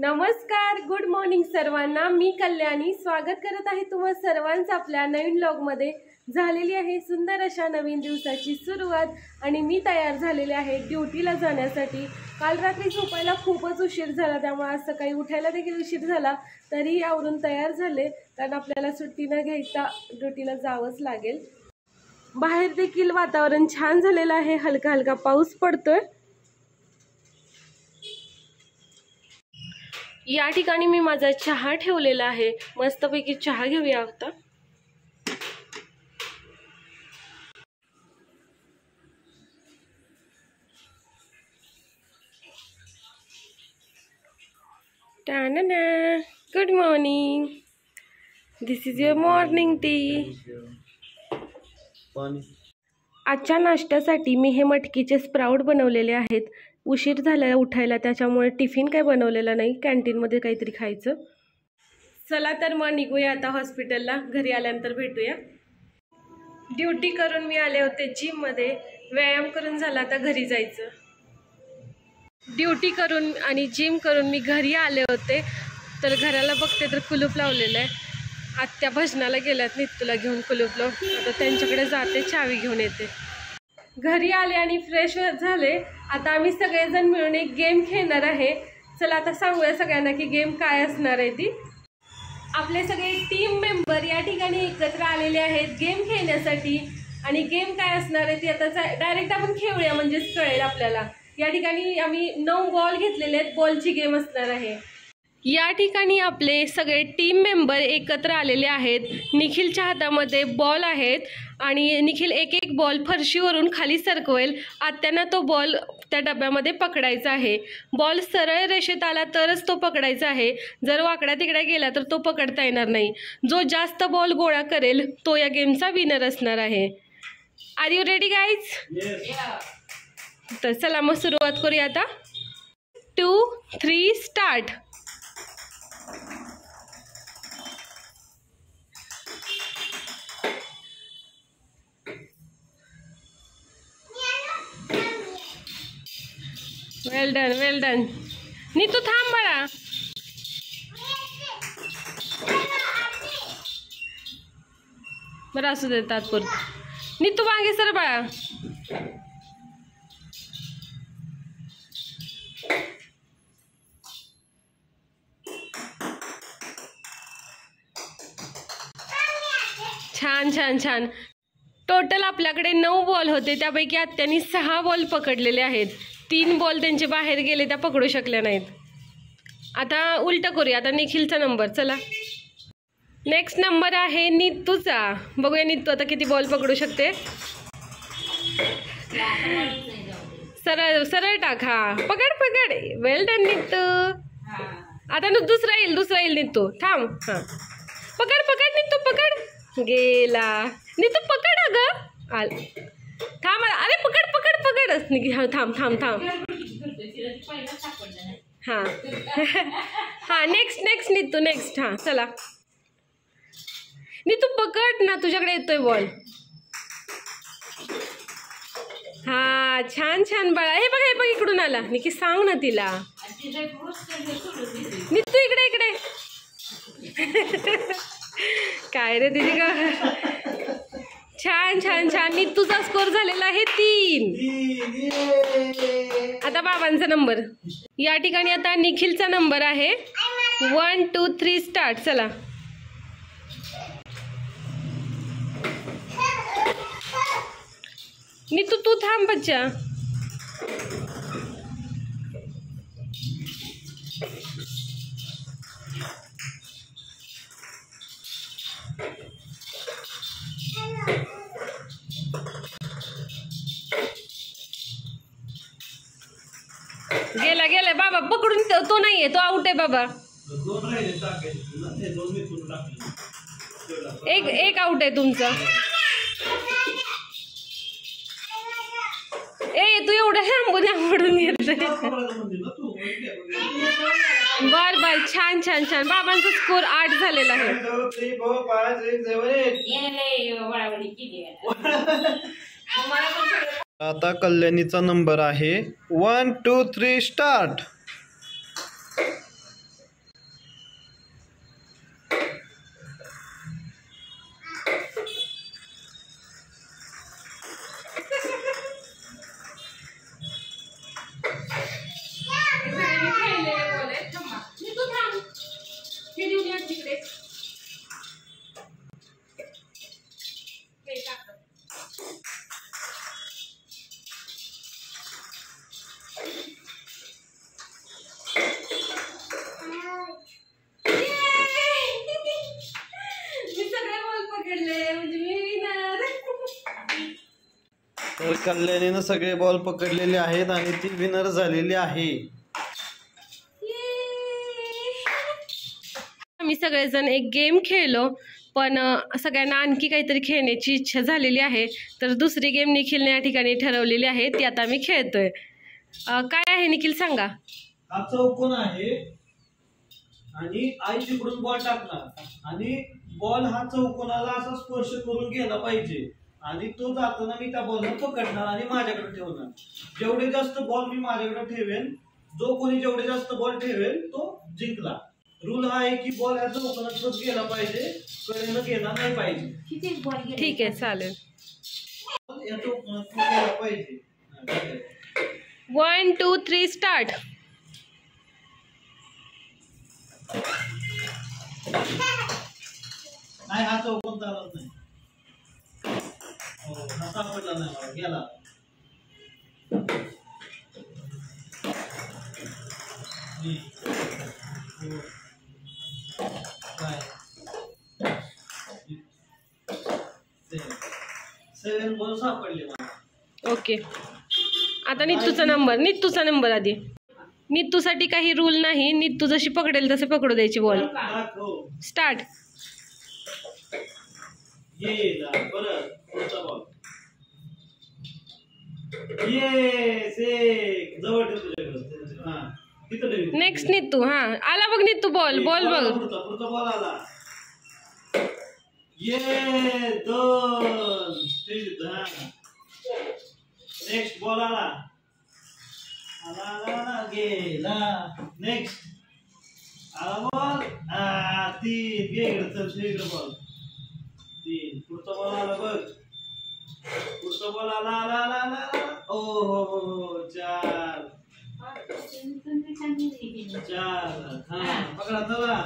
नमस्कार, good morning सर्वांना। मी कल्याणी स्वागत करत आहे तुम्हा सर्वांचं आपल्या नवीन व्लॉगमध्ये। झालेली आहे सुंदर अशा नवीन दिवसाची सुरुवात आणि मी तयार झालेले आहे ड्युटीला जाण्यासाठी। काल रात्री झोपायला खूपच उशीर झाला, त्यामुळे आज सकाळी उठायला देखील उशीर झाला, तरी आवरून तयार झाले कारण आपल्याला सुट्टी न घेता ड्युटीला जावंच लागेल। बाहेर देखील वातावरण छान झालेलं आहे, हलका हलका पाऊस पडतोय। या ठिकाणी मी माझा चहा ठेवलेला आहे, मस्तपैकी चहा घेऊया आता। Good morning, this is your morning tea. आजच्या नाश्त्यासाठी मी हे मटकीचे स्प्राउट बनवलेले आहेत। उशीर झाला उठायला, त्याच्यामुळे टिफिन काय बनवलेला नाही, कॅन्टीनमध्ये काहीतरी खायचं। चला तर मग निघूया आता हॉस्पिटलला, घरी आल्यानंतर भेटूया। ड्युटी करून मी आले होते जिममध्ये, व्यायाम करून झाला, आता घरी जायचं। ड्युटी करून आणि जिम करून मी घरी आले होते, तर घराला बघते तर कुलूप लावलेलं आहे। आत्या भजनाला गेल्यात नित्तूला घेऊन कुलूप लावून, आता त्यांच्याकडे जाते, चावी घेऊन येते। घरी आले आणि फ्रेश झाले, आता आम्ही सगळेजण मिळून एक गेम खेळणार आहे। चला आता सांगूया सगळ्यांना की गेम काय असणार आहे ती। आपले सगळे टीम मेंबर या ठिकाणी एकत्र आलेले आहेत गेम खेळण्यासाठी, आणि गेम काय असणार आहे ती आता डायरेक्ट आपण खेळूया, म्हणजेच कळेल आपल्याला। या ठिकाणी आम्ही 9 बॉल घेतलेले आहेत, बॉलची गेम असणार आहे। या ठिकाणी आपले सगळे टीम मेंबर एकत्र आलेले आहेत। निखिलच्या हातामध्ये बॉल आहेत आणि निखिल एक एक बॉल फरशीवरून खाली सरकवेल। आत्यानं तो बॉल त्या डब्यामध्ये पकडायचा आहे। बॉल सरळ रेषेत आला तरच तो पकडायचा आहे, जर वाकड्या तिकड्या गेला तर तो पकडता येणार नाही। जो जास्त बॉल गोळा करेल तो या गेमचा विनर असणार आहे। Are you ready guys? तर चला मग सुरुवात करूया आता। 2, 3 start. Well done, well done. Neetu थांब बाळा। बरं असू दे तात्पुरतं। नीतू मागे सर बाळा। छान छान छान। टोटल आपल्याकडे 9 बॉल होते, त्यापैकी आत्यानी 6 बॉल पकडलेले आहेत। 3 बॉल त्यांचे बाहेर गेले, त्या पकडू शकल्या नाहीत। आता उलट करूया, आता निखिलचा नंबर। चला नेक्स्ट नंबर आहे नीतूचा, बघूया नीतू आता किती बॉल पकडू शकते। सरळ सरळ टाक, हा पकड पकड, वेल डन नीतू। आता दुसरा येईल नीतू, थांब, हा पकड पकड नीतू, पकड, गेला नीतू, पकड अगं, आल, थांब, अरे पकड पकड पकड, थांब थांब थांब, हां हां नेक्स्ट नीतू, नेक्स्ट, हां चला नीतू पकड ना, तुझ्याकडे येतोय बॉल। हा छान छान बाळा, हे बघ इकडून आला। निकी सांग ना तिला, नीतू इकडे इकडे। काय रे तिथे का, छान छान छान। नीतूचा स्कोर झालेला आहे 3। आता बाबांचा नंबर। या ठिकाणी आता निखिलचा नंबर आहे। 1, 2, 3 स्टार्ट। चला नीतू तू थांब बच्चा। गेला गेला बाबा, पकडून तो नाहीये, तो आउट आहे बाबा। एक आउट आहे तुमचा। ए तू एवढं लांबून येतोय। बर बर, छान छान छान। बाबांचा स्कोर 8 झालेला आहे। आता कल्याणीचा नंबर आहे 1, 2, 3 स्टार्ट। तर कल्याणीनं सगळे बॉल पकडलेले आहेत आणि ती विनर झालेली आहे. आम्ही सगळेजण एक गेम खेळलो, पण सगळ्यांना आणखी काहीतरी खेळण्याची इच्छा झालेली आहे. तर दुसरी गेम निखिलने या ठिकाणी ठरवलेली आहे, ती आता मी खेळतोय. काय आहे निखिल सांगा. हा चौकोन आहे आणि आई तिकडून बॉल टाकणार आणि बॉल हा चौकोनाला असा स्पर्श करून गेला पाहिजे आणि तो जाताना मी त्या बॉलला पकडणार आणि माझ्याकडे ठेवणार. जेवढे जास्त बॉल मी माझ्याकडे ठेवेन, जो कोणी जेवढे जास्त बॉल ठेवेल तो जिंकला. रूल हा आहे की बॉल ह्या चौकोनातच गेला पाहिजे, कडेनं गेला नाही पाहिजे. ठीक आहे, चालेल. या चौकोनात गेला पाहिजे. 1 2 3 स्टार्ट. नाही, हा चौकोन चालत नाही. हो, हा सापडला नाही मला, गेला. सेवन बॉल सापडले मला. ओके, आता नित्तूचा नंबर आधी. नित्तूसाठी काही रूल नाही, नित्तू जशी पकडेल तसे पकडू द्यायची बॉल. स्टार्ट. नेक्स्ट नित्तू. हा, आला बघ नित्तू, बॉल बघ. पुढचा बॉल आला. नेक्स्ट बॉल आला. गेला. नेक्स्ट आला बॉल. 3 इकडे बॉल. 3. पुढचा बॉल आला बघ. पुढचा बॉल आला. हो 4. हा, पकडा चला.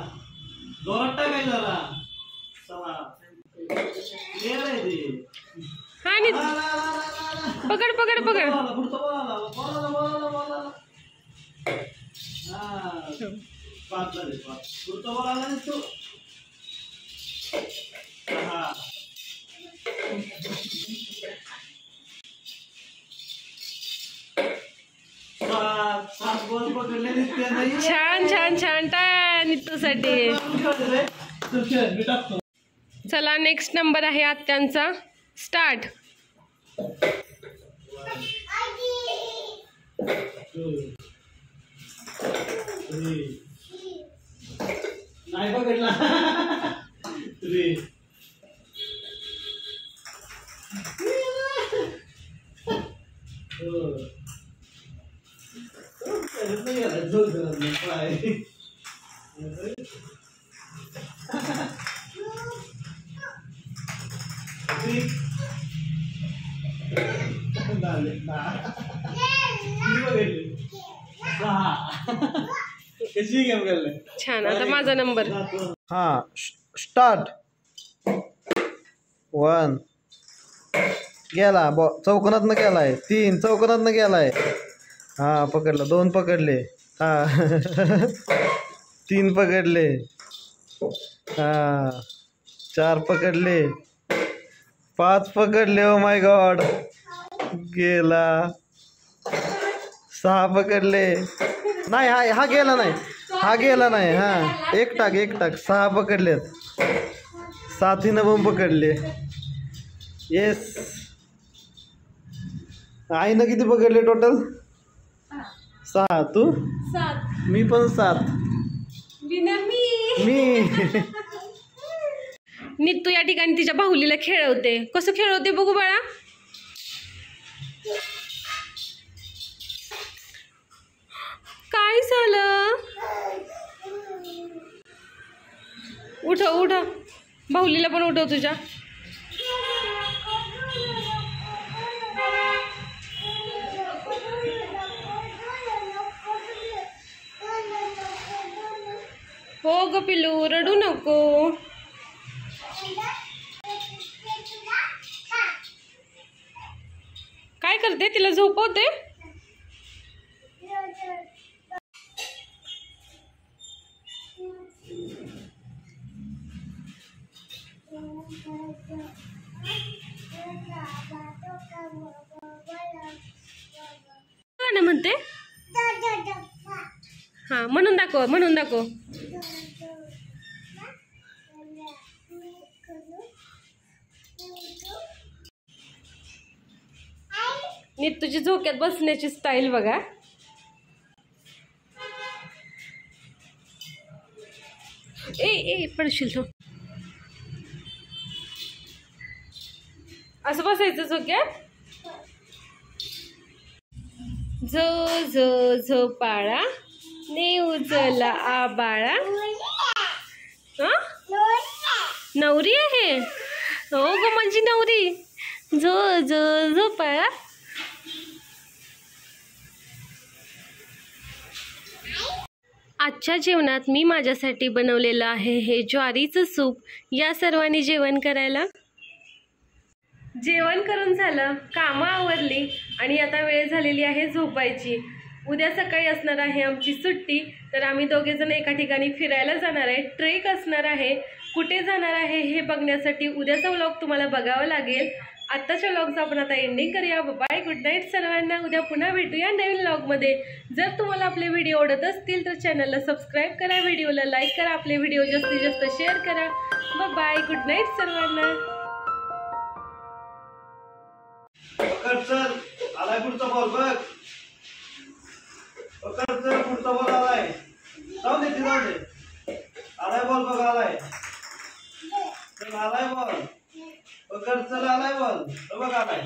जोरात टाकायचं जरा. 6. क्लिअर आहे ते. हा, पकड. पुढचा बॉल आला. हा, 5 झाले. 5. पुढचा बॉल आला ना तो. 6. 7 बॉल पकडले. छान नित्तूसाठी. चला, नेक्स्ट नंबर आहे आत्यांचा. स्टार्ट. नाही पकडला. 3. छान, आता माझा नंबर. हा, स्टार्ट. 1 गेला. चौकोनातनं गेलाय. 3 चौकोनातनं गेलाय. हा, पकडला. 2 पकडले. हा 3 पकडले. हा 4 पकडले. 5 पकडले. ओ माय गॉड, गेला. 6 पकडले. नाही, हा गेला नाही. हा, एक टाक. 6 पकडलेत. 7हीनं पण पकडले. येस. आईनं किती पकडले टोटल? 6. तू? 7. मी पण 7. मी नित्तू या ठिकाणी तिच्या बाहुलीला खेळवते. कसं खेळवते बघू बाळा. काय झालं? उठव. बाहुलीला पण उठव तुझ्या. हो ग पिलू, रडू नको. काय करते? तिला झोपवते. गाणं म्हणते? हा, म्हणून दाखव, म्हणून दाखव. नीट तुझी झोक्यात बसण्याची स्टाईल बघा. ए ए पडशील तो. असं बसायचं झोक्यात. झोपाळा ने उजला आबाळा. हा, नवरी आहे. हो ग माझी नवरी. झोपाळा. आजच्या जेवणात मी माझ्यासाठी बनवलेलं आहे हे ज्वारीचं सूप. या सर्वांनी जेवण करायला. जेवण करून झालं, कामं आवरली आणि आता वेळ झालेली आहे झोपायची. उद्या सकाळी असणार आहे आमची सुट्टी, तर आम्ही दोघेजण एका ठिकाणी फिरायला जाणार आहे. ट्रेक असणार आहे. कुठे जाणार आहे हे बघण्यासाठी उद्याचा व्लॉग तुम्हाला बघावा लागेल. आत्ताच्या व्लॉगचं आपण आता एंडिंग करूया. बाय, गुड नाईट सर्वांना. उद्या पुन्हा भेटूया नवीन व्लॉगमध्ये. जर तुम्हाला आपले व्हिडिओ आवडत असतील तर चॅनलला सबस्क्राईब करा, व्हिडिओला लाईक करा, आपले व्हिडिओ जास्तीत जास्त शेअर करा. बाय, गुड नाईट सर्वांना. पकड चल, आलाय पुढचा बॉल बघ. पकड चल, पुढचा बॉल आलाय. जाऊ दे, जाऊ दे. आलाय बॉल बघ, आलाय. चल, आलाय बॉल. पकड चल, आलाय बॉल बघ, आलाय.